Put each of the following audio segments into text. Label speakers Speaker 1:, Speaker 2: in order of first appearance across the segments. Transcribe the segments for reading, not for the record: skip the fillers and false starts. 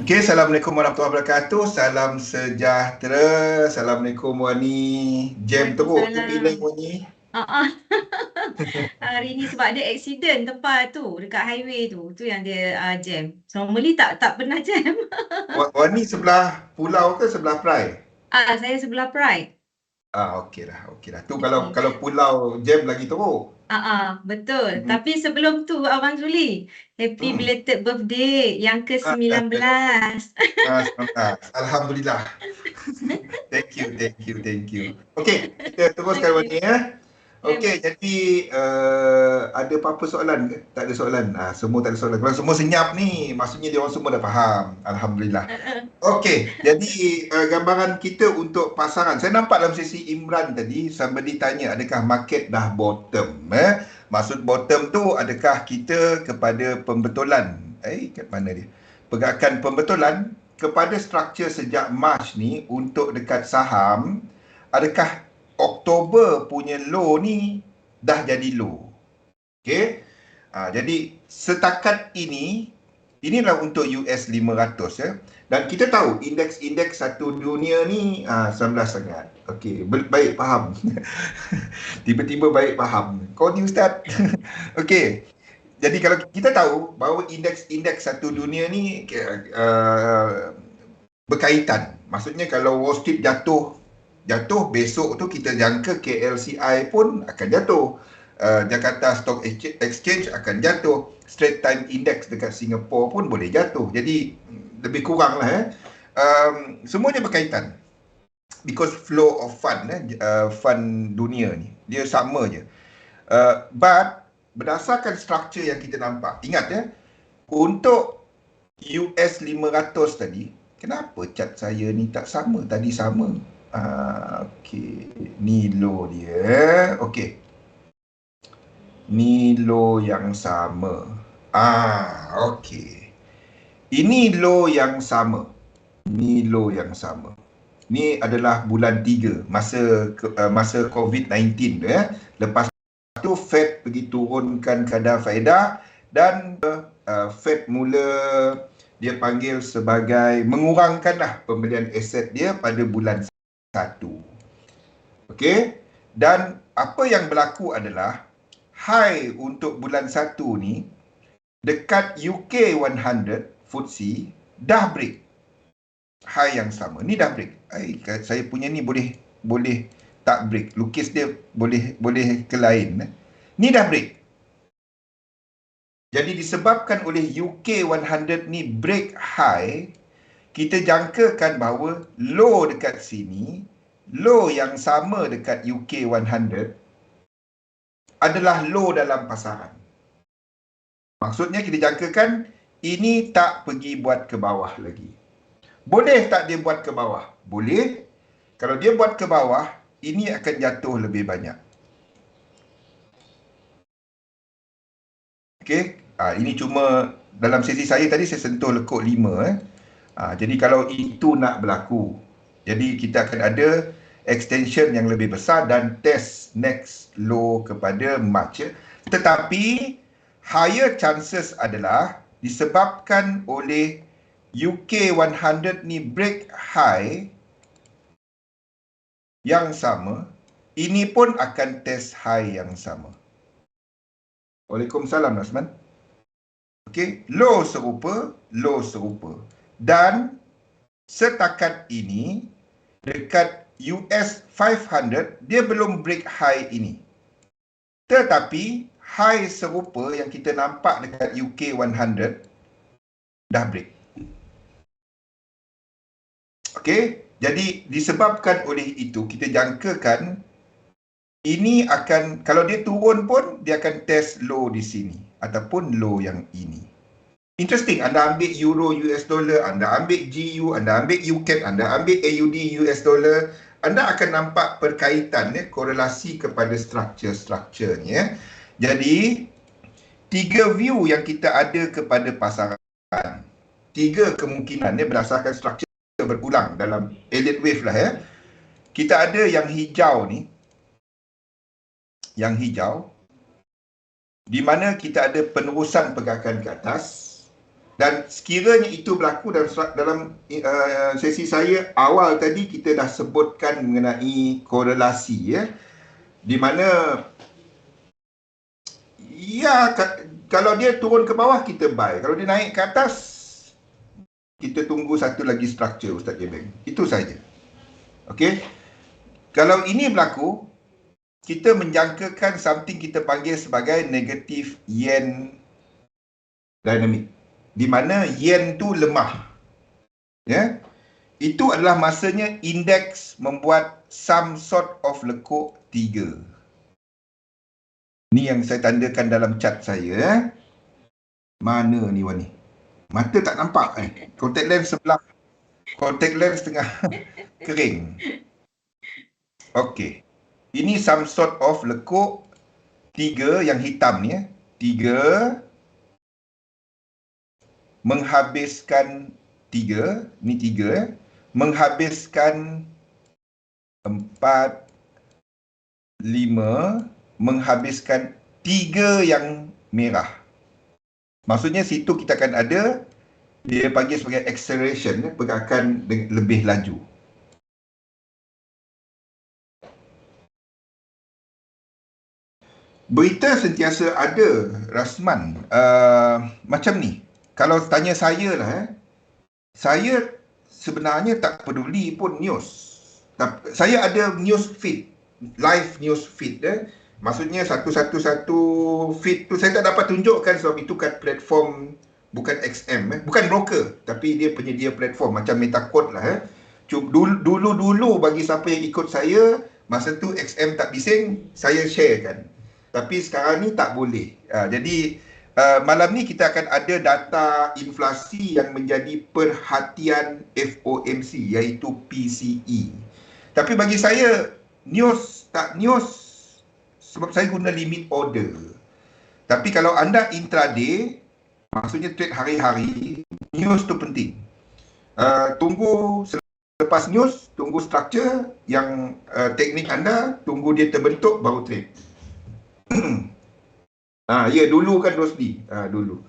Speaker 1: Okey, Assalamualaikum warahmatullahi wabarakatuh. Salam sejahtera. Assalamualaikum Wani. Jam teruk ke Penang
Speaker 2: Waalaikumsalam.
Speaker 1: Wani?
Speaker 2: Ah, hari ni sebab ada accident tempat tu dekat highway tu. Tu yang dia jam. Normally tak pernah jam.
Speaker 1: Wani sebelah pulau ke sebelah Perai?
Speaker 2: Saya sebelah Pride.
Speaker 1: Okey lah, okey lah. Tu kalau pulau jam lagi teruk.
Speaker 2: Betul.
Speaker 1: Hmm.
Speaker 2: Tapi sebelum tu Abang Zuli, happy
Speaker 1: Hmm.
Speaker 2: belated birthday yang ke-19.
Speaker 1: 19. Alhamdulillah. Thank you. Okey, kita teruskan Wani
Speaker 2: Okey.
Speaker 1: ya. Okey,
Speaker 2: Baik.
Speaker 1: jadi ada apa-apa soalan ke? Tak ada soalan. Semua tak ada soalan. Kalau semua senyap ni, maksudnya dia orang semua dah faham. Alhamdulillah. Okey, jadi gambaran kita untuk pasaran. Saya nampak dalam sesi Imran tadi, somebody tanya adakah market dah bottom? Maksud bottom tu adakah kita kepada pembetulan? Kat mana dia? Pergerakan pembetulan kepada struktur sejak Mac ni untuk dekat saham, adakah Oktober punya low ni dah jadi low? Okey. Jadi setakat ini, inilah untuk US 500 ya. Dan kita tahu indeks-indeks satu dunia ni 19 sangat. Okey, baik faham. Tiba-tiba baik faham. Kau ni Ustaz. Okey. Jadi kalau kita tahu bahawa indeks-indeks satu dunia ni berkaitan. Maksudnya kalau Wall Street jatuh besok tu kita jangka KLCI pun akan jatuh. Jakarta Stock Exchange akan jatuh. Straits Times Index dekat Singapura pun boleh jatuh. Jadi lebih kurang lah semuanya berkaitan. Because flow of fund fund dunia ni dia sama je. But berdasarkan struktur yang kita nampak, ingat untuk US 500 tadi, kenapa chart saya ni tak sama? Tadi sama. Okey, ni low dia. Okey. Ni low yang sama. Okey. Ini low yang sama. Ni low yang sama. Ni adalah bulan 3 masa COVID-19 tu Lepas tu Fed pergi turunkan kadar faedah dan Fed mula dia panggil sebagai mengurangkanlah pembelian aset dia pada bulan 1. Okey, dan apa yang berlaku adalah high untuk bulan 1 ni dekat UK 100 FTSE dah break high yang sama. Ni dah break. Saya punya ni boleh tak break. Lukis dia boleh ke lain. Ni dah break. Jadi disebabkan oleh UK 100 ni break high, kita jangkakan bahawa low dekat sini, low yang sama dekat UK 100 adalah low dalam pasaran. Maksudnya kita jangkakan ini tak pergi buat ke bawah lagi. Boleh tak dia buat ke bawah? Boleh. Kalau dia buat ke bawah, ini akan jatuh lebih banyak. Okey, ini cuma dalam sesi saya tadi saya sentuh lekuk 5 jadi kalau itu nak berlaku, jadi kita akan ada extension yang lebih besar dan test next low kepada March Tetapi higher chances adalah disebabkan oleh UK 100 ni break high yang sama, ini pun akan test high yang sama. Waalaikumsalam Nasman. Okey, low serupa. Dan setakat ini dekat US 500 dia belum break high ini. Tetapi high serupa yang kita nampak dekat UK 100 dah break. Okey, jadi disebabkan oleh itu kita jangkakan ini akan, kalau dia turun pun dia akan test low di sini ataupun low yang ini. Interesting, anda ambil euro US dollar, anda ambil GU, anda ambil UCAD, anda ambil AUD US dollar, anda akan nampak perkaitan korelasi kepada struktur-strukturnya. Jadi 3 view yang kita ada kepada pasaran, 3 kemungkinan berdasarkan struktur berulang dalam Elliott wave lah Kita ada yang hijau ni, yang hijau, di mana kita ada penerusan pergerakan ke atas. Dan sekiranya itu berlaku dalam sesi saya awal tadi, kita dah sebutkan mengenai korelasi, ya, di mana ya kalau dia turun ke bawah kita buy, kalau dia naik ke atas kita tunggu satu lagi structure, Ustaz Jebeng. Itu saja. Okey. Kalau ini berlaku, kita menjangkakan something kita panggil sebagai negative yen dynamic, di mana yen tu lemah, ya. Itu adalah masanya indeks membuat some sort of lekuk 3. Ni yang saya tandakan dalam chart saya. Mana ni Wani? Mata tak nampak Contact lens sebelah, contact lens tengah kering. Okey. Ini some sort of lekuk 3 yang hitam ni, 3 menghabiskan 3, ni 3, menghabiskan 4, 5, menghabiskan 3 yang merah. Maksudnya situ kita akan ada, dia panggil sebagai acceleration, pergerakan lebih laju. Berita sentiasa ada, Rasman. Macam ni, kalau tanya saya lah, saya sebenarnya tak peduli pun news. Saya ada news feed, live news feed. Maksudnya satu feed tu saya tak dapat tunjukkan sebab itu kat platform bukan XM, bukan broker, tapi dia penyedia platform macam Metacode lah. Dulu bagi siapa yang ikut saya, masa tu XM tak bising, saya sharekan. Tapi sekarang ni tak boleh. Jadi malam ni kita akan ada data inflasi yang menjadi perhatian FOMC, iaitu PCE. Tapi bagi saya, news sebab saya guna limit order. Tapi kalau anda intraday, maksudnya trade hari-hari, news tu penting. Tunggu selepas news, tunggu structure yang teknik anda, tunggu dia terbentuk baru trade. Ya, dulu kan Rosdi, dulu.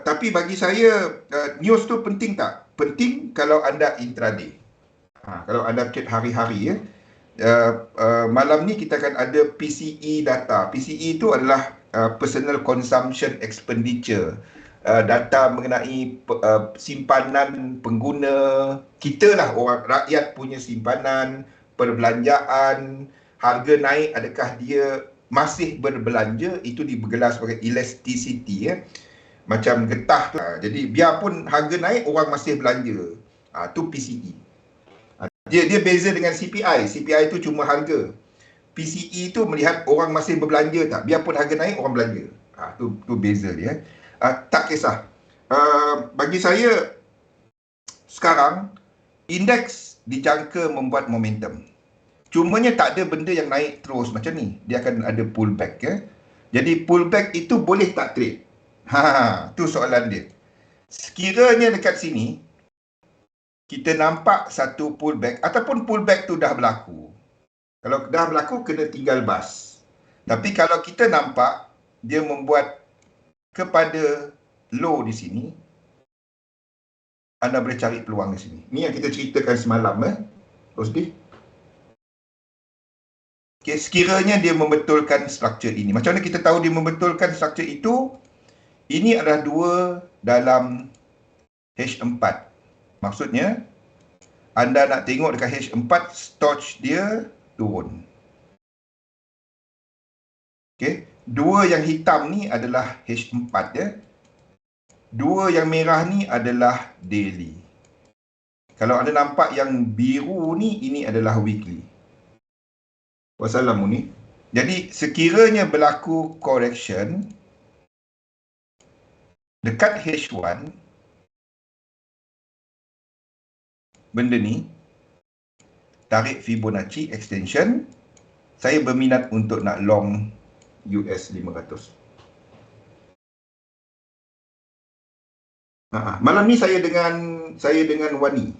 Speaker 1: Tapi bagi saya, news tu penting tak? Penting kalau anda intraday. Kalau anda trade hari-hari, malam ni kita akan ada PCE data. PCE itu adalah Personal Consumption Expenditure. Data mengenai simpanan pengguna kita lah, orang rakyat punya simpanan, perbelanjaan, harga naik, adakah dia masih berbelanja, itu digelar sebagai elasticity, macam getah tu. Jadi biarpun harga naik, orang masih belanja. Tu PCE. Dia beza dengan CPI. CPI itu cuma harga. PCE itu melihat orang masih berbelanja tak. Biarpun harga naik, orang belanja. Tu beza dia. Tak kisah. Bagi saya, sekarang, indeks dijangka membuat momentum. Cumanya tak ada benda yang naik terus macam ni. Dia akan ada pullback. Jadi pullback itu boleh tak trade? Tu soalan dia. Sekiranya dekat sini, kita nampak satu pullback, ataupun pullback tu dah berlaku. Kalau dah berlaku, kena tinggal bas. Tapi kalau kita nampak, dia membuat kepada low di sini, anda boleh cari peluang di sini. Ni yang kita ceritakan semalam, Rosdi. Okay, sekiranya dia membetulkan struktur ini. Macam mana kita tahu dia membetulkan struktur itu? Ini adalah 2 dalam H4. Maksudnya, anda nak tengok dekat H4, stoch dia turun. Okay, 2 yang hitam ni adalah H4, 2 yang merah ni adalah daily. Kalau anda nampak yang biru ni, ini adalah weekly. Wassalamu ni. Jadi sekiranya berlaku correction dekat H1, benda ni, tarik Fibonacci extension, saya berminat untuk nak long US 500. Malam ni saya dengan Wani.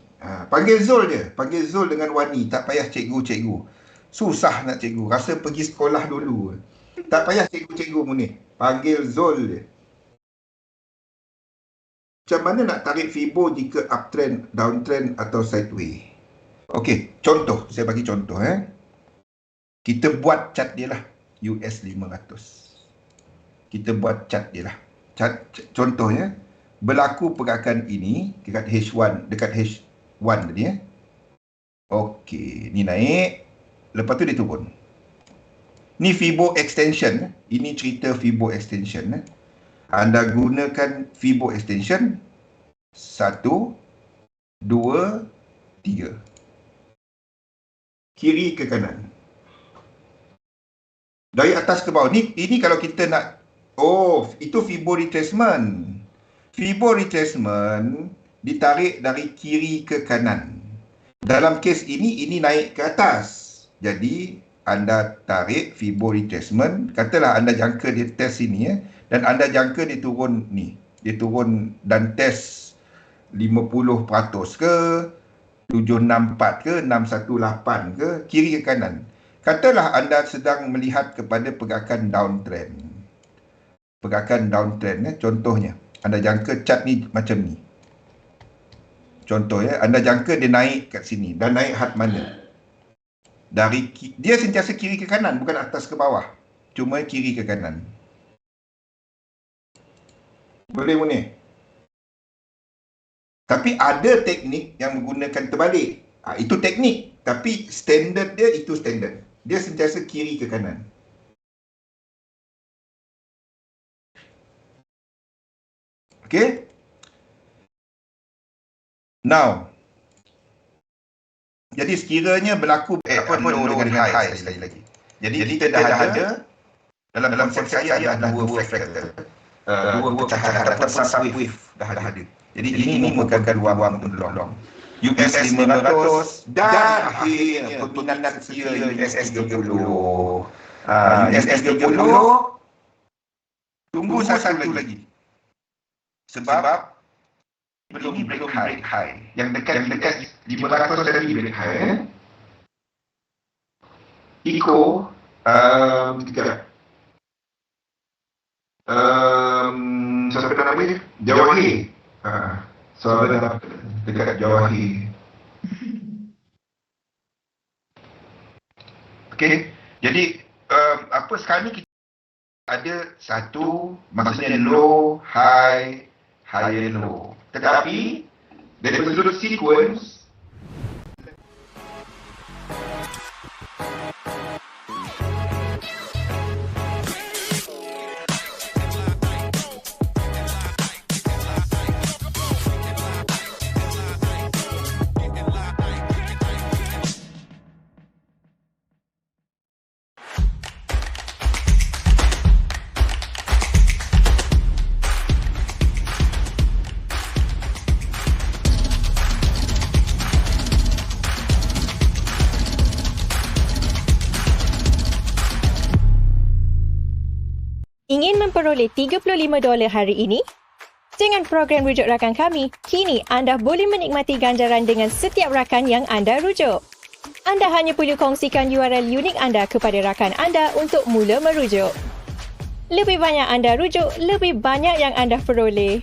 Speaker 1: Panggil Zul je, panggil Zul dengan Wani, tak payah cikgu. Susah nak cikgu, rasa pergi sekolah dulu. Tak payah cikgu Munir, panggil Zul je. macam mana nak tarik Fibo jika uptrend, downtrend atau sideway? Okey, contoh. Saya bagi contoh. Kita buat chart dia lah. US 500. Kita buat chart dia lah. Contohnya, berlaku pergerakan ini dekat H1 tadi. Okey, ni naik. Lepas tu dia turun. Ni Fibo extension. Ini cerita Fibo extension. Anda gunakan Fibo extension 1, 2, 3. Kiri ke kanan. Dari atas ke bawah. Ini kalau kita nak, itu Fibo retracement. Fibo retracement ditarik dari kiri ke kanan. Dalam kes ini naik ke atas. Jadi anda tarik Fibo retracement. Katalah anda jangka dia test sini dan anda jangka dia turun ni. Dia turun dan test 50% ke, 764 ke, 618 ke, kiri ke kanan. Katalah anda sedang melihat kepada pergerakan downtrend. Pergerakan downtrend, contohnya. Anda jangka chart ni macam ni. Contoh anda jangka dia naik kat sini. Dan naik had mana? Dia sentiasa kiri ke kanan, bukan atas ke bawah. Cuma kiri ke kanan. Boleh Munir? Tapi ada teknik yang menggunakan terbalik. Itu teknik. Tapi standard dia itu standard. Dia sentiasa kiri ke kanan. Okay? Now, jadi sekiranya berlaku low dengan high sekali lagi. Jadi kita dah ada dalam konsep saya ada dua factor. Dua pecahan ataupun subwave dah ada. Jadi ini merupakan ruang penolong. US 500 dan akhirnya peminat setia US 30. US 30 tunggu satu lagi. Sebab belum break high. Yang dekat 500 tadi break high. Iko sekejap. Siapa nama dia? Jawahi. Soalan dekat Jawahi. Okey. Jadi apa sekarang ni kita ada satu, maksudnya low, high, high, low. Tetapi dari sudut sequence
Speaker 3: Ingin memperoleh $35 hari ini? Dengan program rujuk rakan kami, kini anda boleh menikmati ganjaran dengan setiap rakan yang anda rujuk. Anda hanya perlu kongsikan URL unik anda kepada rakan anda untuk mula merujuk. Lebih banyak anda rujuk, lebih banyak yang anda peroleh.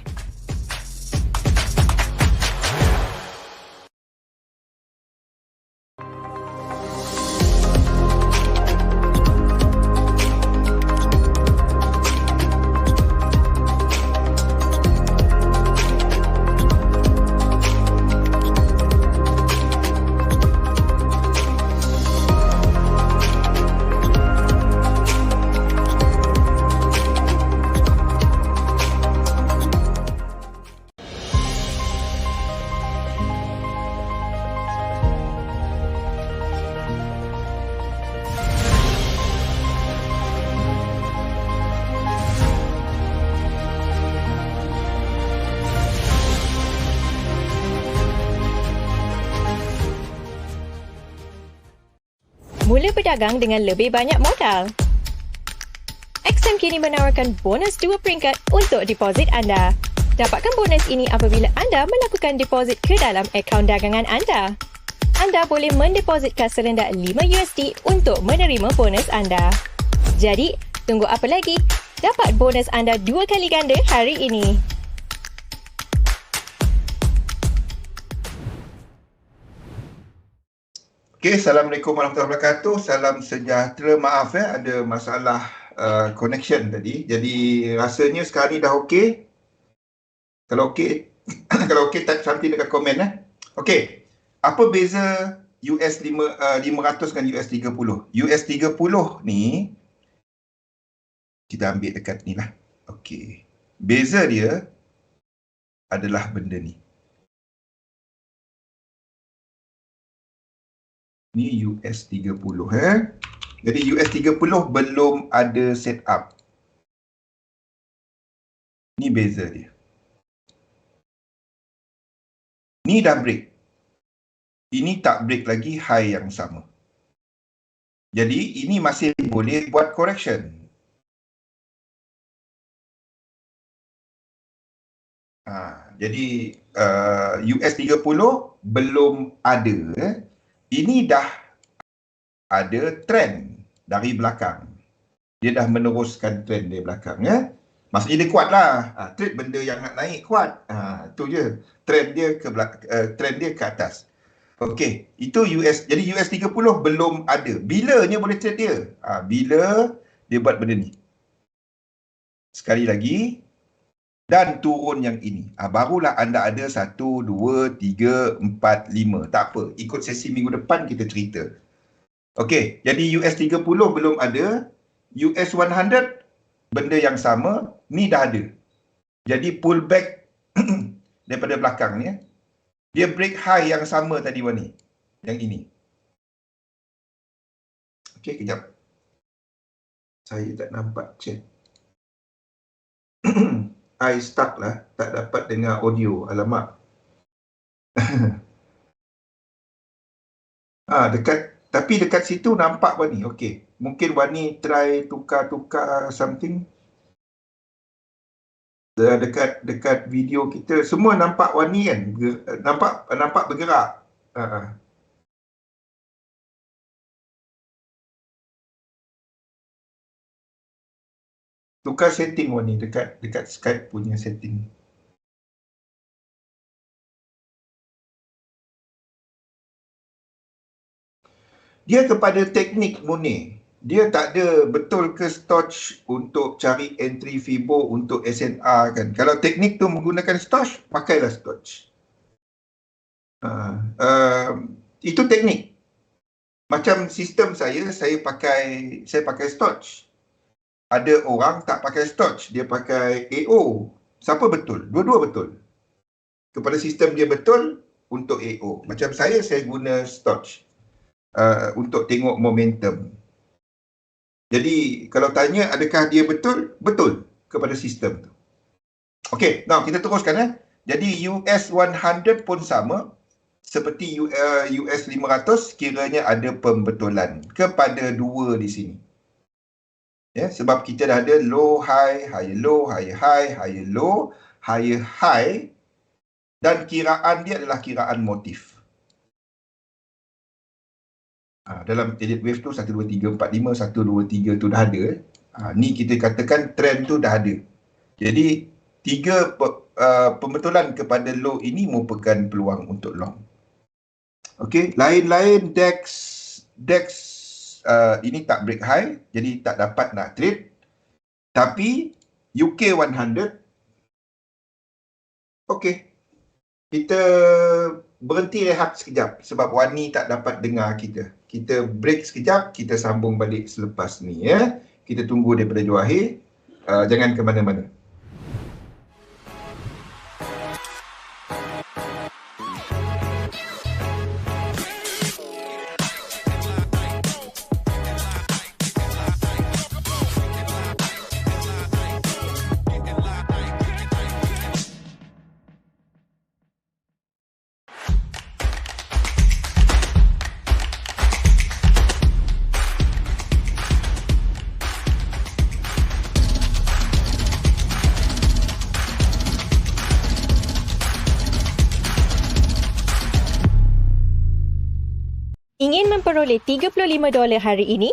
Speaker 3: Mula berdagang dengan lebih banyak modal. XM kini menawarkan bonus 2 peringkat untuk deposit anda. Dapatkan bonus ini apabila anda melakukan deposit ke dalam akaun dagangan anda. Anda boleh mendepositkan serendah $5 untuk menerima bonus anda. Jadi, tunggu apa lagi? Dapat bonus anda 2 kali ganda hari ini.
Speaker 1: Okey, Assalamualaikum warahmatullahi wabarakatuh. Salam sejahtera. Maaf ada masalah connection tadi. Jadi rasanya sekarang ni dah okey. Kalau okey, kalau okey type something dekat komen Okey. Apa beza US 500 dengan US 30? US 30 ni kita ambil dekat ni lah. Okey. Beza dia adalah benda ni. Ni US 30 Jadi US 30 belum ada setup. Ni beza dia. Ni dah break. Ini tak break lagi high yang sama. Jadi ini masih boleh buat correction. Jadi US 30 belum ada. Ini dah ada trend dari belakang. Dia dah meneruskan trend dari belakang Maksudnya dia kuat lah. Trade benda yang nak naik kuat. Itu je. Trend dia ke atas. Okey, itu US. Jadi US 30 belum ada. Bilanya boleh trade dia? Bila dia buat benda ni. Sekali lagi. Dan turun yang ini. Barulah anda ada 1, 2, 3, 4, 5. Tak apa. Ikut sesi minggu depan kita cerita. Okey, jadi US 30 belum ada. US 100 benda yang sama. Ni dah ada. Jadi pullback daripada belakang ni. Dia break high yang sama tadi Wani. Yang ini. Okey, kejap. Saya tak nampak chat. I stuck lah. Tak dapat dengar audio. Alamak. Tapi dekat situ nampak Wani. Okey. Mungkin Wani try tukar-tukar something. Dekat video kita semua nampak Wani kan. Nampak bergerak. Tukar setting Wani dekat Skype punya setting. Dia kepada teknik murni. Dia tak ada betul ke Stoch untuk cari entry Fibo untuk SNR kan. Kalau teknik tu menggunakan Stoch, pakailah Stoch. Itu teknik. Macam sistem saya pakai Stoch. Ada orang tak pakai Stoch, dia pakai AO. Siapa betul? Dua-dua betul. Kepada sistem dia betul untuk AO. Macam saya guna Stoch untuk tengok momentum. Jadi kalau tanya adakah dia betul? Betul kepada sistem tu. Okey, now kita teruskan Jadi US 100 pun sama seperti US 500, kiranya ada pembetulan kepada dua di sini. Sebab kita dah ada low high, high low, high high, high low, high high, dan kiraan dia adalah kiraan motif. Dalam edit wave tu 1, 2, 3, 4, 5, 1, 2, 3 tu dah ada. Ni kita katakan trend tu dah ada. Jadi 3 pembetulan kepada low ini merupakan peluang untuk long. Okey, lain-lain DEX ini tak break high, jadi tak dapat nak trade. Tapi UK 100, okey, kita berhenti rehat sekejap sebab Wani tak dapat dengar kita. Kita break sekejap, kita sambung balik selepas ni Kita tunggu daripada Johor. Jangan ke mana-mana.
Speaker 3: Ingin memperoleh $35 hari ini?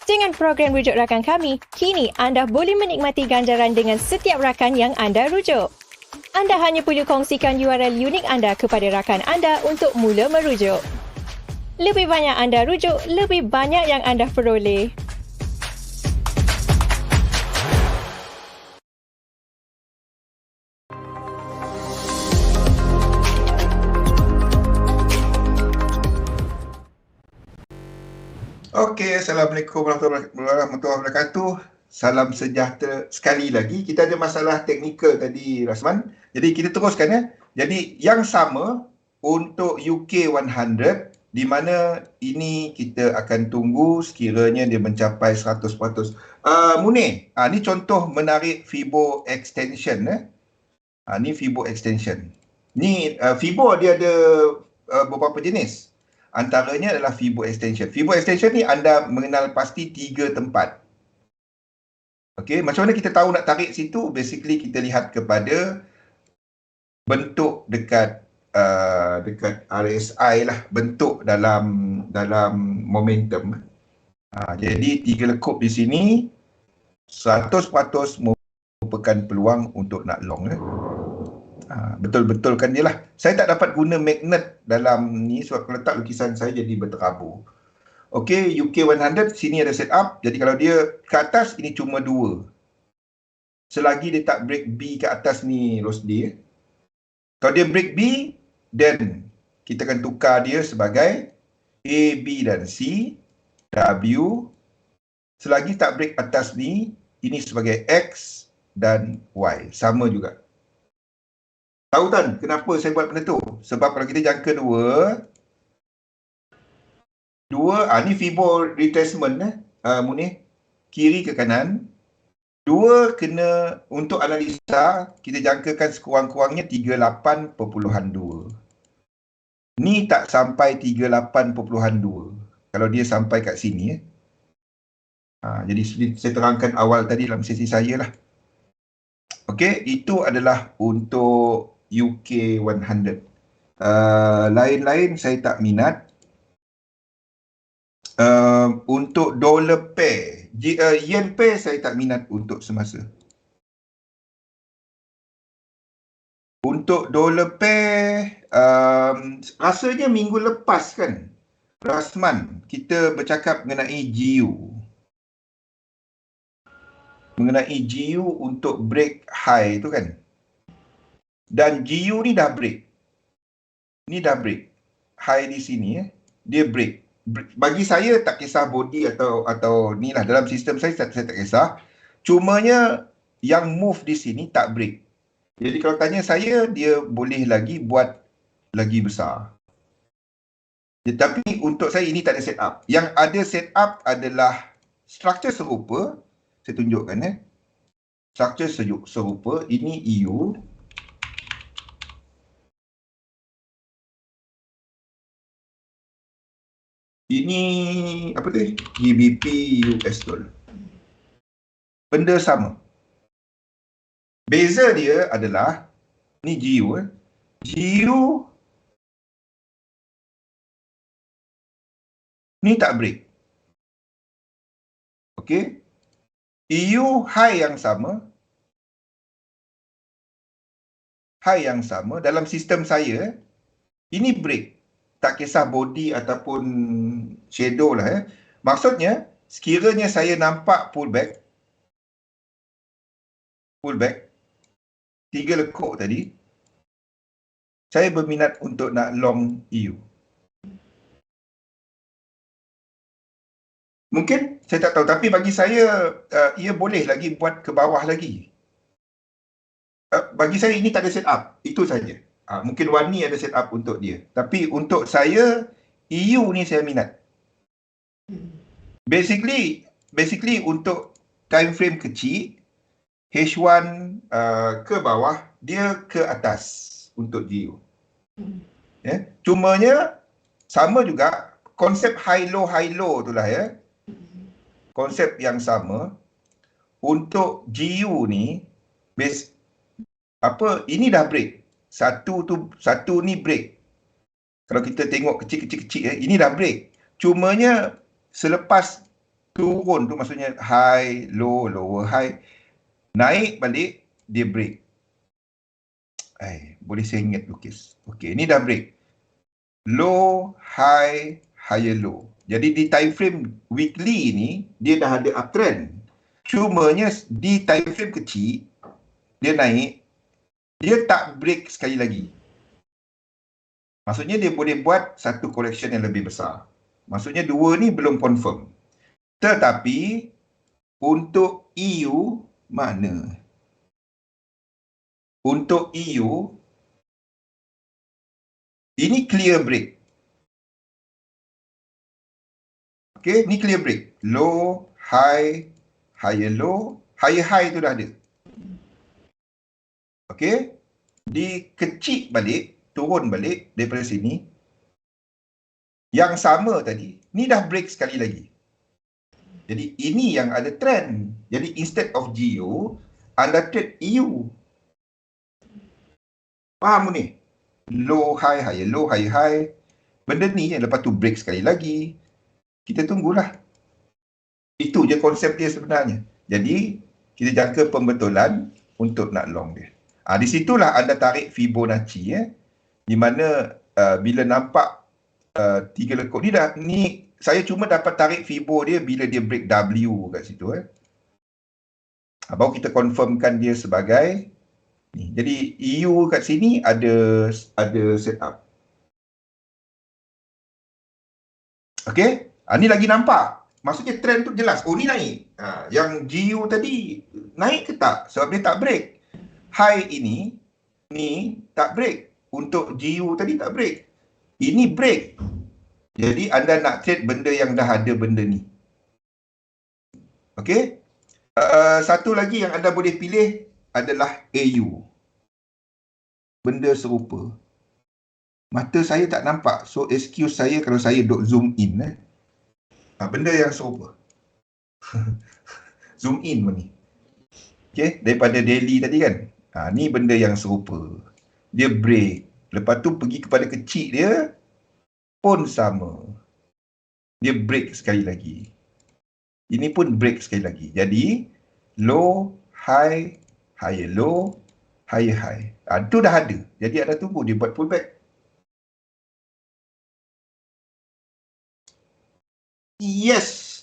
Speaker 3: Dengan program rujuk rakan kami, kini anda boleh menikmati ganjaran dengan setiap rakan yang anda rujuk. Anda hanya perlu kongsikan URL unik anda kepada rakan anda untuk mula merujuk. Lebih banyak anda rujuk, lebih banyak yang anda peroleh.
Speaker 1: Okey, Assalamualaikum warahmatullahi wabarakatuh. Salam sejahtera sekali lagi. Kita ada masalah teknikal tadi, Rasman. Jadi kita teruskan ya. Jadi yang sama untuk UK 100, di mana ini kita akan tunggu sekiranya dia mencapai 100%. Munir, ni contoh menarik Fibo extension. Ni Fibo extension. Ni Fibo dia ada beberapa jenis. Antaranya adalah Fibo extension. Fibo extension ni anda mengenal pasti 3 tempat. Okey, macam mana kita tahu nak tarik situ? Basically kita lihat kepada bentuk dekat dekat RSI lah, bentuk dalam momentum. Jadi 3 lekuk di sini 100% merupakan peluang untuk nak long. Betul-betulkan je lah. Saya tak dapat guna magnet dalam ni sebab kalau letak lukisan saya jadi berterabur. Okey, UK 100 sini ada setup. Jadi kalau dia ke atas ini cuma 2. Selagi dia tak break B ke atas ni Rosdi. Kalau dia break B, then kita akan tukar dia sebagai A, B dan C, W. Selagi tak break atas ni, ini sebagai X dan Y. Sama juga. Tahu kan kenapa saya buat benda tu? Sebab kalau kita jangka 2, ni Fibo retracement Munir, kiri ke kanan. 2 kena untuk analisa kita jangkakan sekurang-kurangnya 38.2. Ni tak sampai 38.2 kalau dia sampai kat sini. Jadi saya terangkan awal tadi dalam sesi saya lah. Okey, itu adalah untuk UK 100. Lain-lain saya tak minat. Untuk dollar pair, yen pair saya tak minat untuk semasa. Untuk dollar pair, rasanya minggu lepas kan, Rasman, kita bercakap mengenai GU. Mengenai GU untuk break high tu kan. Dan GU ni dah break. Ni dah break. High di sini dia break. Bagi saya tak kisah body atau ni lah, dalam sistem saya tak kisah. Cumanya yang move di sini tak break. Jadi kalau tanya saya, dia boleh lagi buat lagi besar. Tapi untuk saya ini tak ada setup. Yang ada setup adalah struktur serupa. Saya tunjukkan struktur serupa. Ini EU. Ini apa tu? GBP US dollar. Benda sama. Beza dia adalah ni GU. GU ni tak break. Okey. EU high yang sama. High yang sama dalam sistem saya ini break. Tak kisah body ataupun shadow lah. Maksudnya, sekiranya saya nampak pullback, 3 lekuk tadi, saya berminat untuk nak long EU. Mungkin, saya tak tahu. Tapi bagi saya, ia boleh lagi buat ke bawah lagi. Bagi saya, ini tak ada setup. Itu saja. Mungkin Wani ada setup untuk dia. Tapi untuk saya, EU ni saya minat. Basically untuk time frame kecil, H1 ke bawah, dia ke atas untuk GU. Cumanya, sama juga, konsep high-low tu lah konsep yang sama. Untuk GU ni, ini dah break. Satu ni break. Kalau kita tengok kecil-kecil, ini dah break. Cumanya selepas turun tu maksudnya high, low, lower, high, naik balik, dia break. Boleh saya ingat lukis. Okey, ini dah break. Low, high, higher low. Jadi di time frame weekly ni dia dah ada uptrend. Cumanya di time frame kecil dia naik, dia tak break sekali lagi. Maksudnya dia boleh buat satu correction yang lebih besar. Maksudnya dua ni belum confirm. Tetapi untuk EU mana? Untuk EU ini clear break. Okey, ni clear break. Low, high, higher low, higher high tu dah ada. Okey, dikecil balik, turun balik daripada sini. Yang sama tadi, ni dah break sekali lagi. Jadi ini yang ada trend. Jadi instead of GU, anda trade EU. Faham ni? Low, high, higher low, high, high. Benda ni yang lepas tu break sekali lagi. Kita tunggulah. Itu je konsep dia sebenarnya. Jadi, kita jangka pembetulan untuk nak long dia. Di situlah anda tarik Fibonacci. Di mana bila nampak tiga lekuk ni dah, ni saya cuma dapat tarik Fibo dia bila dia break W kat situ. Baru kita confirmkan dia sebagai ni. Jadi EU kat sini ada setup. Okey, ni lagi nampak. Maksudnya trend tu jelas. Oh, ni naik. Yang GU tadi naik ke tak? Sebab dia tak break. High ini ni tak break. Untuk GU tadi tak break. Ini break. Jadi anda nak trade benda yang dah ada benda ni. Okey. Satu lagi yang anda boleh pilih adalah AU. Benda serupa. Mata saya tak nampak. So excuse saya kalau saya duk zoom in. Benda yang serupa. Zoom in pun ni. Okey, daripada daily tadi kan. Ni benda yang serupa. Dia break. Lepas tu pergi kepada kecil dia pun sama. Dia break sekali lagi. Ini pun break sekali lagi. Jadi low, high, higher low, higher high. Itu dah ada. Jadi anda tunggu dia buat pullback. Yes.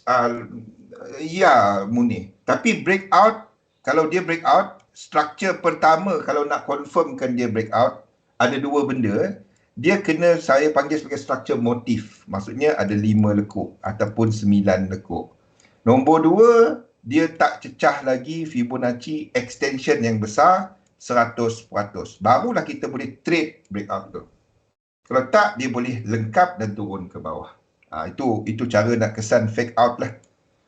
Speaker 1: Ya, Munir. Tapi breakout, kalau dia breakout, structure pertama kalau nak confirmkan dia breakout, ada dua benda. Dia kena saya panggil sebagai structure motif. Maksudnya ada 5 lekuk ataupun 9 lekuk. Nombor 2, dia tak cecah lagi Fibonacci extension yang besar 100%. Barulah kita boleh trade breakout tu. Kalau tak, dia boleh lengkap dan turun ke bawah. Itu cara nak kesan fake out lah.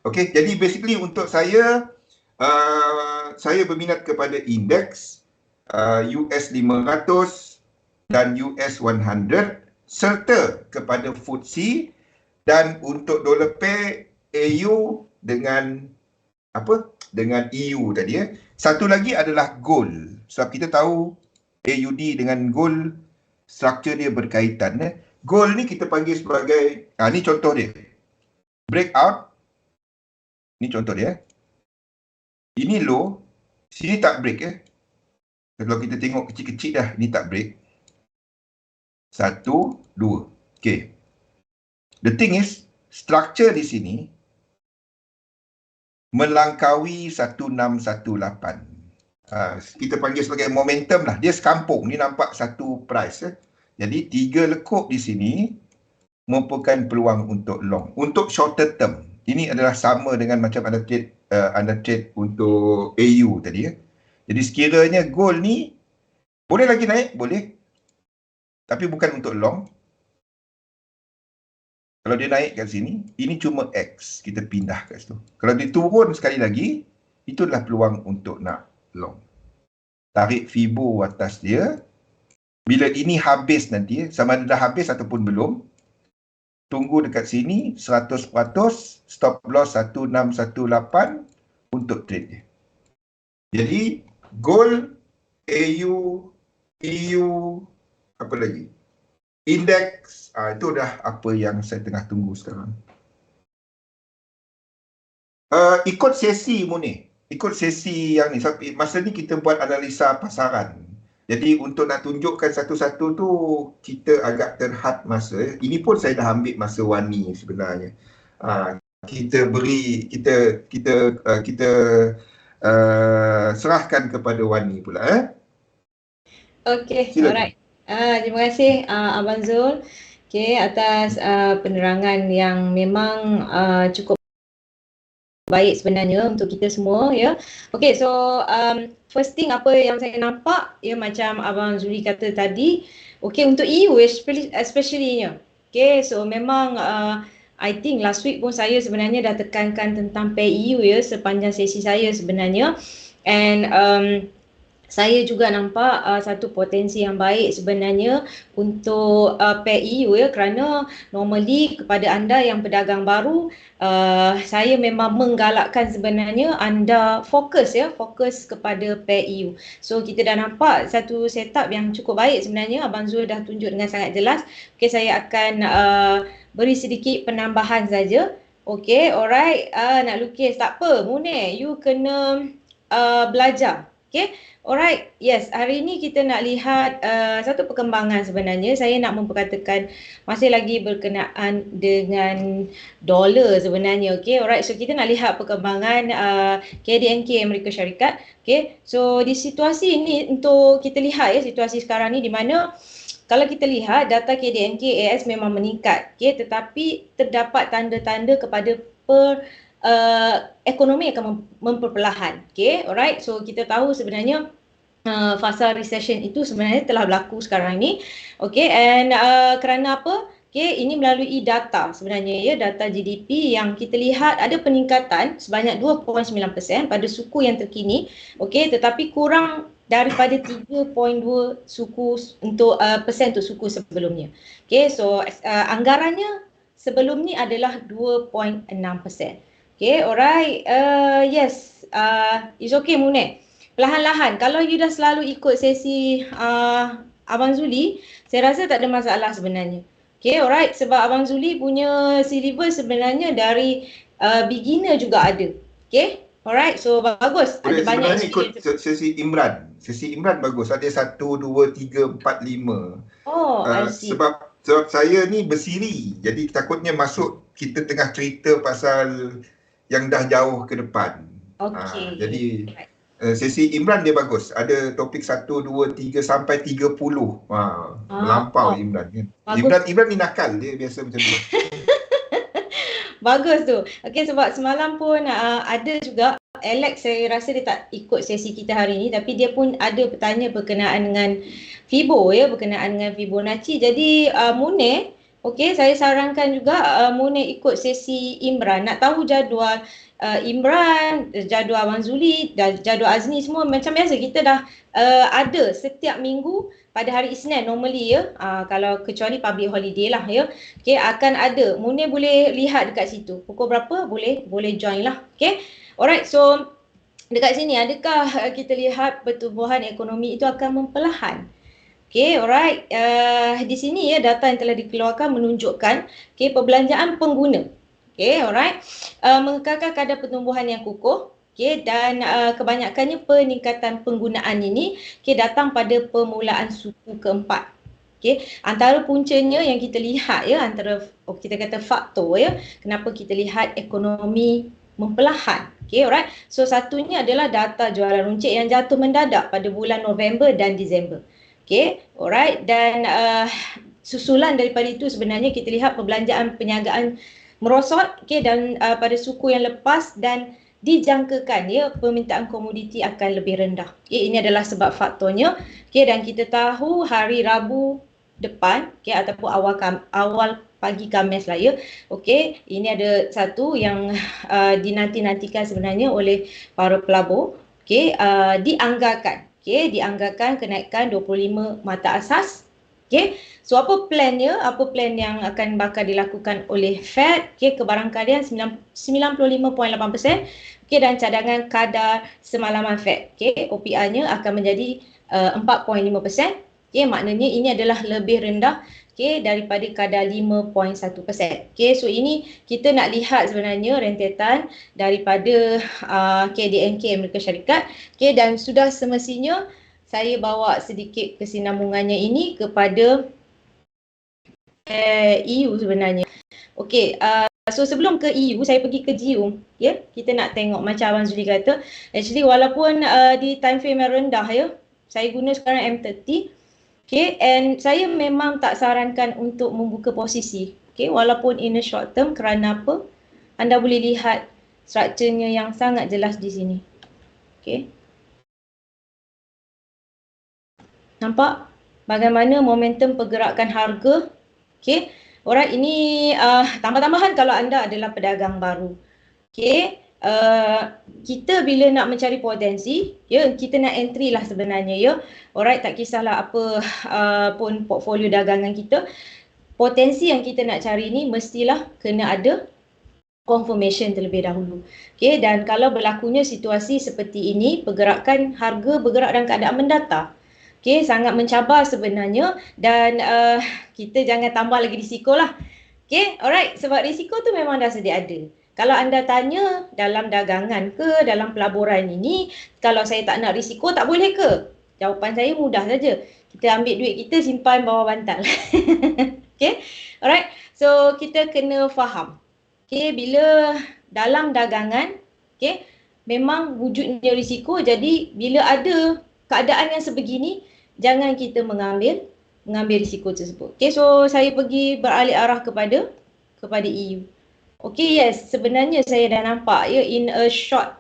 Speaker 1: Okay, jadi basically untuk saya berminat kepada indeks US 500 dan US 100 serta kepada FTSE, dan untuk dollar pair AU dengan dengan EU tadi. Satu lagi adalah gold. Sebab kita tahu AUD dengan gold struktur dia berkaitan. Gold ni kita panggil sebagai ni contoh dia. Breakout. Ni contoh dia. Ini low, sini tak break Kalau kita tengok kecil-kecil dah, ni tak break. 1, 2. Okay. The thing is, structure di sini melangkaui 1618. Kita panggil sebagai momentum lah. Dia sekampung. Ni nampak satu price. Jadi 3 lekuk di sini merupakan peluang untuk long. Untuk shorter term. Ini adalah sama dengan macam anda trade untuk AU tadi. Jadi sekiranya gold ni boleh lagi naik, boleh. Tapi bukan untuk long. Kalau dia naik kat sini, ini cuma X. Kita pindah kat situ. Kalau dia turun sekali lagi, itu adalah peluang untuk nak long. Tarik Fibo atas dia. Bila ini habis nanti, sama ada dah habis ataupun belum, tunggu dekat sini 100%, stop loss 1618 untuk trade dia. Jadi gold, AU, EU, apa lagi? Indeks, itu dah apa yang saya tengah tunggu sekarang. Ikut sesi Munir. Ikut sesi yang ni. Masa ni kita buat analisa pasaran. Jadi untuk nak tunjukkan satu-satu tu kita agak terhad masa. Ini pun saya dah ambil masa Wani sebenarnya. Kita beri kita serahkan kepada Wani pula.
Speaker 4: Okey,
Speaker 1: Silakan.
Speaker 4: alright. Terima kasih Abang Zul atas penerangan yang memang cukup baik sebenarnya untuk kita semua ya. Okay, so first thing apa yang saya nampak ya, macam Abang Zuli kata tadi, okay, untuk EU especially-nya. Okay, so memang I think last week pun saya sebenarnya dah tekankan tentang pair EU ya sepanjang sesi saya sebenarnya, and saya juga nampak satu potensi yang baik sebenarnya untuk pair EU ya, kerana normally kepada anda yang pedagang baru, saya memang menggalakkan sebenarnya anda fokus kepada pair EU. So kita dah nampak satu setup yang cukup baik sebenarnya, Abang Zul dah tunjuk dengan sangat jelas. Okay, saya akan beri sedikit penambahan saja. Okay, alright, nak lukis tak apa, Munir, you kena belajar. Okay, alright, yes, hari ini kita nak lihat satu perkembangan sebenarnya. Saya nak memperkatakan masih lagi berkenaan dengan dolar sebenarnya. Okay, alright, so kita nak lihat perkembangan KDNK Amerika Syarikat. Okay, so di situasi ini untuk kita lihat ya, situasi sekarang ni di mana kalau kita lihat data KDNK AS memang meningkat. Okay, tetapi terdapat tanda-tanda kepada ekonomi akan memperperlahan. Okay, alright. So kita tahu sebenarnya fasa recession itu sebenarnya telah berlaku sekarang ini. Okay, and kerana apa? Okay, ini melalui data sebenarnya ya, data GDP yang kita lihat ada peningkatan sebanyak 2.9% pada suku yang terkini. Okay, tetapi kurang daripada 3.2 suku untuk persen untuk suku sebelumnya. Okay, so anggarannya sebelum ni adalah 2.6%. Okay, alright. Yes, it's okay Munir. Perlahan-lahan, kalau you dah selalu ikut sesi Abang Zuli, saya rasa tak ada masalah sebenarnya. Okay, alright. Sebab Abang Zuli punya syllabus sebenarnya dari beginner juga ada. Okay, alright. So bagus.
Speaker 1: Boleh,
Speaker 4: ada banyak
Speaker 1: sebenarnya ikut sesi Imran. Sesi Imran bagus. Ada 1, 2, 3, 4, 5.
Speaker 4: Oh, I see.
Speaker 1: Sebab saya ni bersiri. Jadi takutnya masuk kita tengah cerita pasal yang dah jauh ke depan.
Speaker 4: Okay.
Speaker 1: Jadi sesi Imran dia bagus. Ada topik 1, 2, 3 sampai 30. Melampau Imran kan. Imran ni nakal, dia biasa macam tu.
Speaker 4: Bagus tu. Okay, sebab semalam pun ada juga Alex, saya rasa dia tak ikut sesi kita hari ni, tapi dia pun ada bertanya berkenaan dengan Fibo ya, berkenaan dengan Fibonacci. Jadi Munir, okey, saya sarankan juga Munir ikut sesi Imran. Nak tahu jadual Imran, jadual Abang Zuli, jadual Azni semua macam biasa kita dah ada setiap minggu pada hari Isnin normally ya. Kalau kecuali public holiday lah ya. Okey, akan ada. Munir boleh lihat dekat situ. Pukul berapa boleh join lah. Okey. Alright, so dekat sini adakah kita lihat pertumbuhan ekonomi itu akan memperlahan? Okay, alright. Di sini ya data yang telah dikeluarkan menunjukkan perbelanjaan pengguna. Okay, alright. Mengekalkan kadar pertumbuhan yang kukuh. Okay, dan kebanyakannya peningkatan penggunaan ini datang pada permulaan suku keempat. Okay, antara puncanya yang kita lihat ya, antara kita kata faktor ya, kenapa kita lihat ekonomi memperlahan. Okay, alright. So satunya adalah data jualan runcit yang jatuh mendadak pada bulan November dan Disember. Okay, alright. Dan susulan daripada itu sebenarnya kita lihat perbelanjaan perniagaan merosot, okay, dan pada suku yang lepas, dan dijangkakan ya permintaan komoditi akan lebih rendah. Okay, ini adalah sebab faktornya. Okay, dan kita tahu hari Rabu depan, okay, ataupun awal pagi Khamis lah ya. Okey, ini ada satu yang dinanti-nantikan sebenarnya oleh para pelabur. Okey, dianggarkan kenaikan 25 mata asas. Okey, so apa plannya? Apa plan yang akan bakal dilakukan oleh Fed? Okey, kebarangkalian 95.8%. Okey, dan cadangan kadar semalaman Fed. Okey, OPR-nya akan menjadi 4.5%. Okey, maknanya ini adalah lebih rendah daripada kadar 5.1%. Okay, so ini kita nak lihat sebenarnya rentetan daripada KDNK Amerika Syarikat. Okay, dan sudah semestinya saya bawa sedikit kesinambungannya ini kepada EU sebenarnya. Okey, so sebelum ke EU, saya pergi ke GIUM. Ya, kita nak tengok macam Abang Zuli kata. Actually, walaupun di time frame yang rendah ya, saya guna sekarang M30. Okay, and saya memang tak sarankan untuk membuka posisi. Okay, walaupun in a short term, kerana apa? Anda boleh lihat strukturnya yang sangat jelas di sini. Okay. Nampak bagaimana momentum pergerakan harga? Okay. Alright, ini tambah-tambahan kalau anda adalah pedagang baru. Okay. Kita bila nak mencari potensi, ya, kita nak entry lah sebenarnya, ya. Alright, tak kisahlah apa pun portfolio dagangan kita. Potensi yang kita nak cari ni mestilah kena ada confirmation terlebih dahulu. Okay, dan kalau berlakunya situasi seperti ini, pergerakan harga bergerak dalam keadaan mendatar. Okay, sangat mencabar sebenarnya dan kita jangan tambah lagi risiko lah. Okay, alright, sebab risiko tu memang dah sedia ada. Kalau anda tanya dalam dagangan ke, dalam pelaburan ini, kalau saya tak nak risiko, tak boleh ke? Jawapan saya mudah saja. Kita ambil duit kita, simpan bawah bantal. Okay, alright. So, kita kena faham. Okay, bila dalam dagangan, okay, memang wujudnya risiko. Jadi, bila ada keadaan yang sebegini, jangan kita mengambil risiko tersebut. Okay, so saya pergi beralih arah kepada EU. Okay, yes, sebenarnya saya dah nampak ya in a short,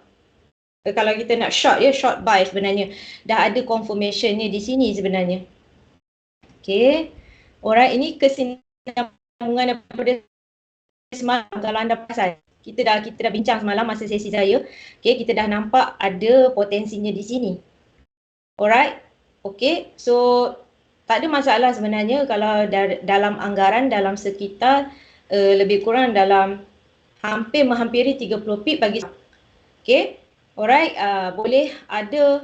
Speaker 4: kalau kita nak short ya, short buy sebenarnya dah ada confirmationnya di sini sebenarnya. Okay, alright, ini kesinambungan daripada semalam. Kalau anda perasan, kita dah bincang semalam masa sesi saya. Okay, kita dah nampak ada potensinya di sini. Alright, okay, so tak ada masalah sebenarnya kalau dalam anggaran dalam sekitar lebih kurang dalam hampir menghampiri 30 pip bagi. Okay, alright, boleh ada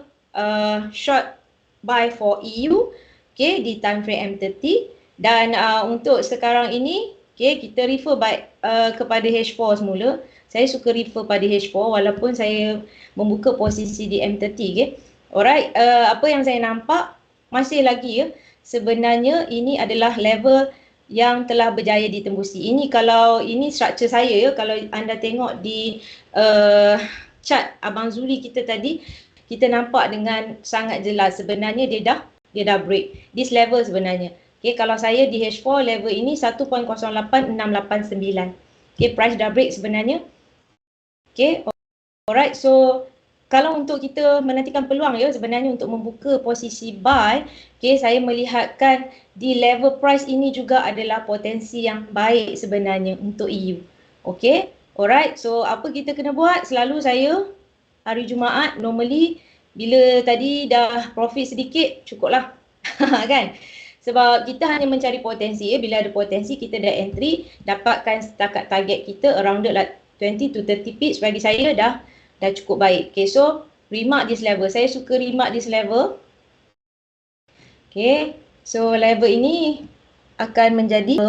Speaker 4: short buy for EU, okay, di time frame M30 dan untuk sekarang ini, okay, kita refer back kepada H4 semula. Saya suka refer pada H4 walaupun saya membuka posisi di M30, okay. Alright, apa yang saya nampak masih lagi ya, sebenarnya ini adalah level yang telah berjaya ditembusi. Ini kalau ini struktur saya ya, kalau anda tengok di chart Abang Zuli kita tadi, kita nampak dengan sangat jelas sebenarnya dia dah break this level sebenarnya. Okay, kalau saya di H4 level ini 1.08689. Okay, price dah break sebenarnya. Okay, alright, so kalau untuk kita menantikan peluang ya sebenarnya untuk membuka posisi buy, okay, saya melihatkan di level price ini juga adalah potensi yang baik sebenarnya untuk EU. Okay, alright, so apa kita kena buat? Selalu saya hari Jumaat normally bila tadi dah profit sedikit cukuplah kan? Sebab kita hanya mencari potensi ya, bila ada potensi kita dah entry, dapatkan setakat target kita around like 20 to 30 pips, bagi saya dah cukup baik. Okay, so remark this level. Saya suka remark this level. Okay, so level ini akan menjadi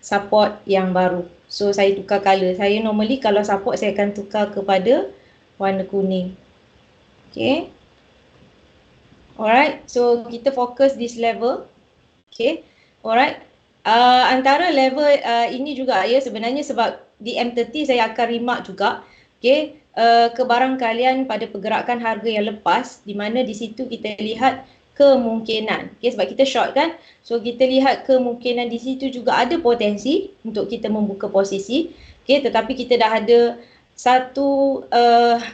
Speaker 4: support yang baru. So saya tukar color. Saya normally kalau support saya akan tukar kepada warna kuning. Okay, alright, so kita fokus this level. Okay, alright. Antara level ini juga ya sebenarnya sebab di M30 saya akan remark juga. Okay, kebarangkalian pada pergerakan harga yang lepas di mana di situ kita lihat kemungkinan. Okay, sebab kita short kan. So kita lihat kemungkinan di situ juga ada potensi untuk kita membuka posisi. Okay, tetapi kita dah ada satu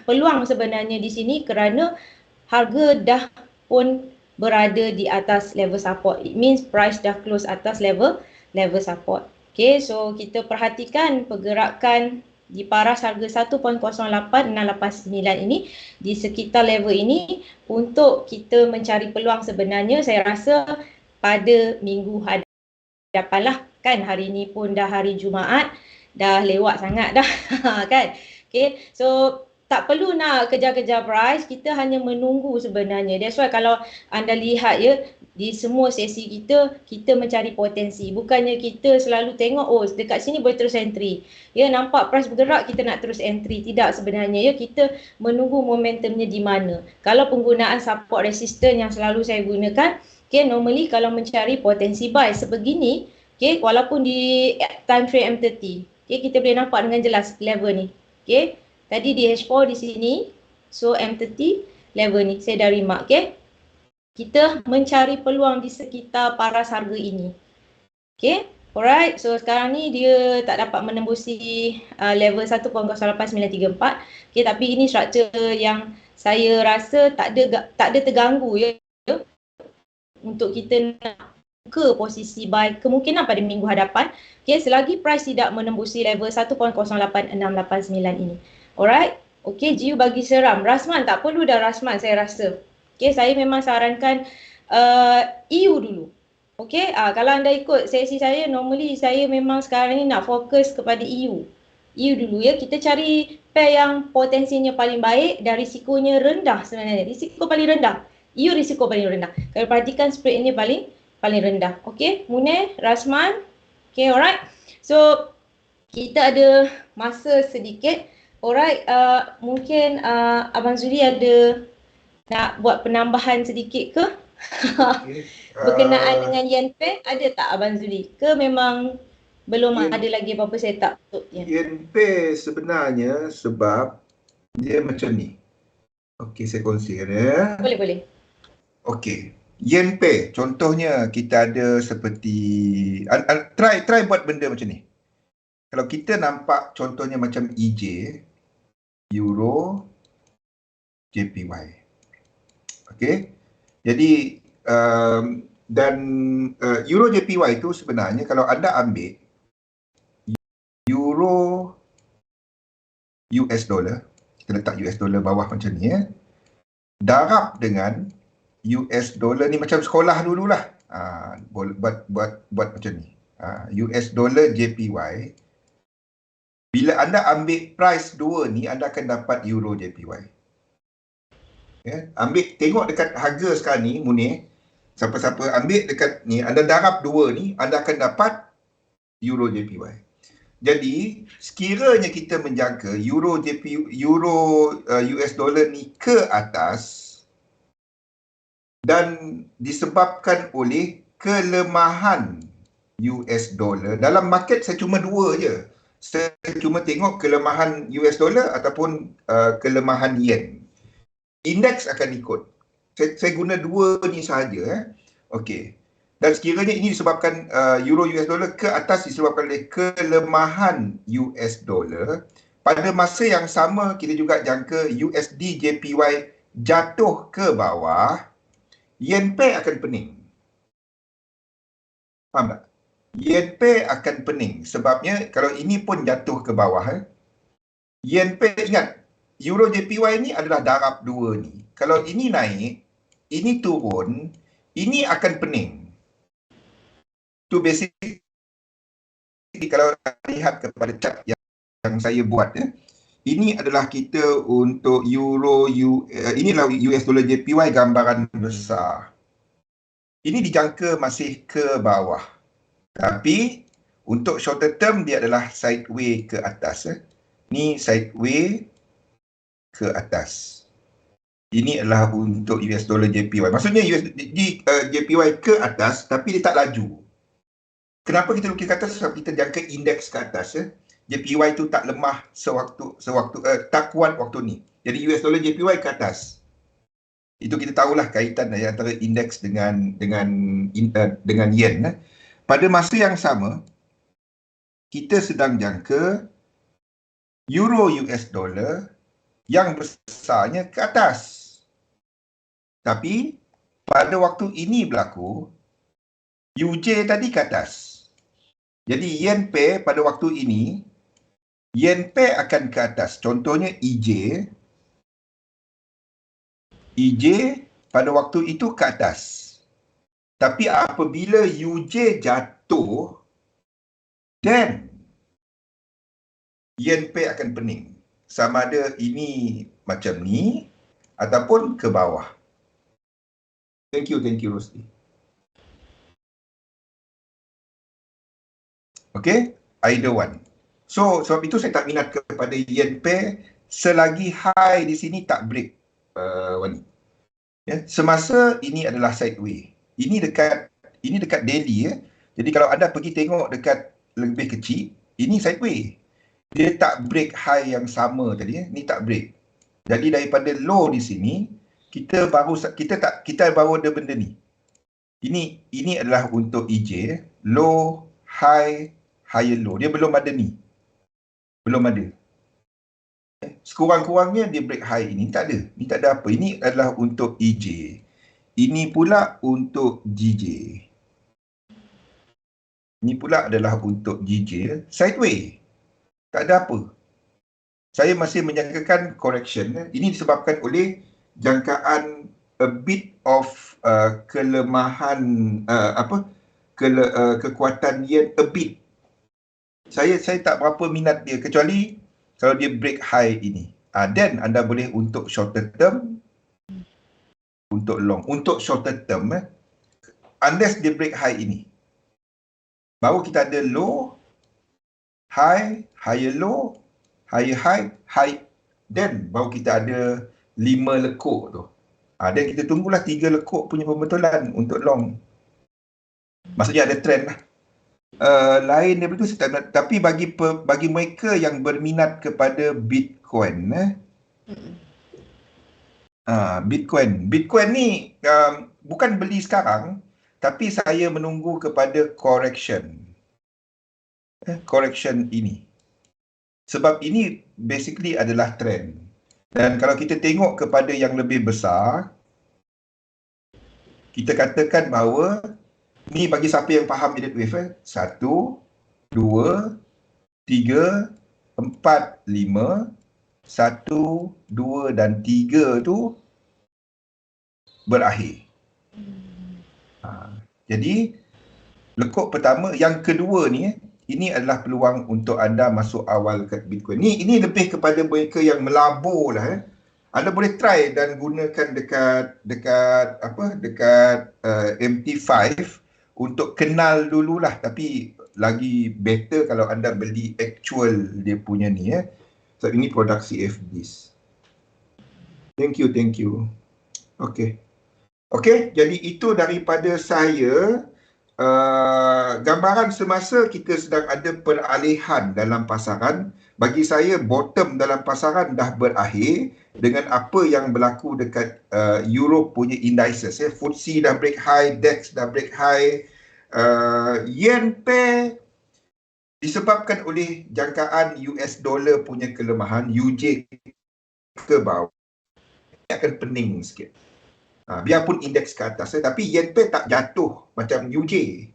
Speaker 4: peluang sebenarnya di sini kerana harga dah pun berada di atas level support. It means price dah close atas level support. Okay, so kita perhatikan pergerakan di paras harga 1.08689 ini di sekitar level ini untuk kita mencari peluang sebenarnya saya rasa pada minggu hadapan lah kan. Hari ini pun dah hari Jumaat, dah lewat sangat dah kan. Okay, so tak perlu nak kejar-kejar price, kita hanya menunggu sebenarnya. That's why kalau anda lihat ya, di semua sesi kita mencari potensi. Bukannya kita selalu tengok, oh dekat sini boleh terus entry. Ya, nampak price bergerak, kita nak terus entry. Tidak sebenarnya ya, kita menunggu momentumnya di mana. Kalau penggunaan support resistance yang selalu saya gunakan, okay, normally kalau mencari potensi buy sebegini, okay, walaupun di time frame M30, okay, kita boleh nampak dengan jelas level ni. Okay. Tadi di H4 di sini, so M30 level ni, saya dah remark, okay. Kita mencari peluang di sekitar paras harga ini. Okay, alright. So sekarang ni dia tak dapat menembusi level 1.0894. Okay, tapi ini struktur yang saya rasa tak ada terganggu ya, untuk kita nak buka posisi buy kemungkinan pada minggu hadapan. Okay, selagi price tidak menembusi level 1.0869 ini. Alright, okay, GU bagi seram. Rasman tak perlu dah Rasman saya rasa. Okay, saya memang sarankan EU dulu. Okay, kalau anda ikut sesi saya, normally saya memang sekarang ni nak fokus kepada EU. EU dulu ya, kita cari pair yang potensinya paling baik dan risikonya rendah sebenarnya. Risiko paling rendah. EU risiko paling rendah. Kalau perhatikan spread ini paling rendah. Okay, Munir, Rasman. Okay, alright. So, kita ada masa sedikit. Alright, mungkin Abang Zuri ada nak buat penambahan sedikit ke? Okay. Berkenaan dengan yen pair, ada tak Abang Zuri? Ke memang belum ada lagi apa-apa setup untuk
Speaker 1: yen pair sebenarnya sebab dia macam ni. Okey, saya kongsi ya.
Speaker 4: Boleh.
Speaker 1: Okey, yen pair contohnya kita ada seperti try buat benda macam ni. Kalau kita nampak contohnya macam EJ, Euro, JPY. Okey. Jadi dan Euro JPY itu sebenarnya kalau anda ambil Euro US dollar, kita letak US dollar bawah macam ni ya. Darab dengan US dollar ni macam sekolah dululah. Buat macam ni. US dollar JPY. Bila anda ambil price dua ni, anda akan dapat Euro JPY. Ya, tengok dekat harga sekarang ni, Munir. Siapa-siapa ambil dekat ni, anda darab dua ni, anda akan dapat Euro JPY. Jadi, sekiranya kita menjaga Euro US dollar ni ke atas dan disebabkan oleh kelemahan US dollar, dalam market saya cuma dua je. Saya cuma tengok kelemahan US dollar ataupun kelemahan yen. Indeks akan ikut. Saya guna dua ni sahaja. Okey. Dan sekiranya ini disebabkan Euro US dollar ke atas disebabkan oleh kelemahan US dollar, pada masa yang sama kita juga jangka USD JPY jatuh ke bawah, yen pair akan pening. Faham tak? Yen pair akan pening. Sebabnya kalau ini pun jatuh ke bawah, yen pair, ingat, Euro JPY ni adalah darab dua ni. Kalau ini naik, ini turun, ini akan pening. Itu basically kalau lihat kepada chart yang saya buat ya. Ini adalah kita untuk inilah US dollar JPY gambaran besar. Ini dijangka masih ke bawah. Tapi untuk shorter term dia adalah sideway ke atas. Ni sideway ke atas. Ini adalah untuk US dollar JPY. Maksudnya JPY ke atas tapi dia tak laju. Kenapa kita lukis ke atas? Sebab kita jangka indeks ke atas. JPY tu tak lemah tak kuat waktu ni. Jadi US dollar JPY ke atas. Itu kita tahulah kaitan antara indeks dengan yen. Pada masa yang sama, kita sedang jangka Euro US dollar yang besarnya ke atas. Tapi pada waktu ini berlaku, UJ tadi ke atas. Jadi yen pair pada waktu ini, yen pair akan ke atas. Contohnya EJ pada waktu itu ke atas. Tapi apabila UJ jatuh, then yen pair akan pening. sama ada ini macam ni ataupun ke bawah. Thank you Rosli. Okay, either one. So sebab itu saya tak minat kepada yen pair selagi high di sini tak break, Wani. Ya, semasa ini adalah sideway. Ini dekat daily ya. Jadi kalau anda pergi tengok dekat lebih kecil, ini sideway. Dia tak break high yang sama tadi ya. Ni tak break. Jadi daripada low di sini, kita baru ada benda ni. Ini adalah untuk EJ, low, high, higher low. Dia belum ada ni. Belum ada. Sekurang-kurangnya dia break high ini. Tak ada. Ni tak ada apa. Ini adalah untuk EJ. Ini pula untuk GJ. Ini pula adalah untuk GJ. Sideway. Tak ada apa. Saya masih menyangkakan correction. Ini disebabkan oleh jangkaan a bit of kelemahan kekuatan yen a bit. Saya tak berapa minat dia kecuali kalau dia break high ini. Then anda boleh untuk shorter term, untuk long. Untuk shorter term, unless dia break high ini, baru kita ada low, high, higher low, higher high, high. Then baru kita ada 5 lekuk tu. Then kita tunggulah 3 lekuk punya pembetulan untuk long. Maksudnya ada trend lah. Lain daripada itu, tapi bagi mereka yang berminat kepada Bitcoin, Bitcoin ni bukan beli sekarang, tapi saya menunggu kepada correction ini. Sebab ini basically adalah trend. Dan kalau kita tengok kepada yang lebih besar, kita katakan bahawa ni bagi siapa yang faham immediate wave, 1, 2, 3, 4, 5, 1, 2 dan 3 tu berakhir. Jadi lekuk pertama, yang kedua ni, ini adalah peluang untuk anda masuk awal ke Bitcoin. Ini lebih kepada mereka yang melabur lah. Anda boleh try dan gunakan dekat MT5 untuk kenal dululah, tapi lagi better kalau anda beli actual dia punya ni ya. So ini produk CFDs. Thank you. Okay, jadi itu daripada saya. Gambaran semasa kita sedang ada peralihan dalam pasaran. Bagi saya bottom dalam pasaran dah berakhir dengan apa yang berlaku dekat Europe punya indices. FTSE dah break high, DAX dah break high. Yen pair disebabkan oleh jangkaan US dollar punya kelemahan, UJ ke bawah, akan pening sikit. Biarpun indeks ke atas, tapi yen pair tak jatuh macam UJ.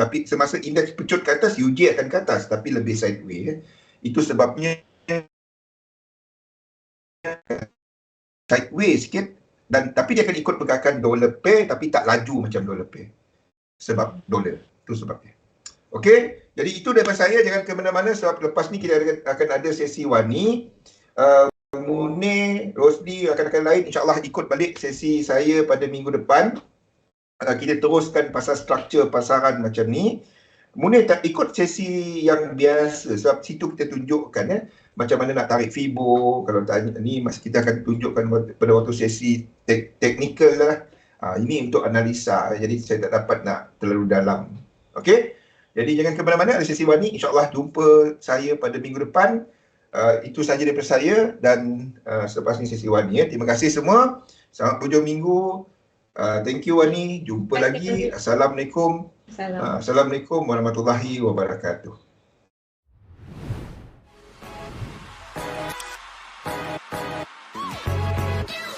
Speaker 1: Tapi semasa indeks pecut ke atas, UJ akan ke atas, tapi lebih sideways. Itu sebabnya sideways sikit, tapi dia akan ikut pergerakan dollar pair, tapi tak laju macam dollar pair. Sebab dolar, itu sebabnya. Okey, jadi itu daripada saya. Jangan ke mana-mana sebab lepas ni kita akan ada sesi Wani. Munir, Rosli, rakan-rakan lain insyaAllah ikut balik sesi saya pada minggu depan. Kita teruskan pasal struktur pasaran macam ni. Munir tak ikut sesi yang biasa sebab situ kita tunjukkan macam mana nak tarik Fibo. Kalau tanya ni kita akan tunjukkan pada waktu sesi teknikal lah. Ini untuk analisa, jadi saya tak dapat nak terlalu dalam. Okey, jadi jangan ke mana-mana, ada sesi Wani. InsyaAllah jumpa saya pada minggu depan. Itu sahaja daripada saya dan selepas ni sesi Wani. Terima kasih semua. Selamat hujung minggu. Thank you Wani. Jumpa lagi. Assalamualaikum. Assalamualaikum warahmatullahi wabarakatuh.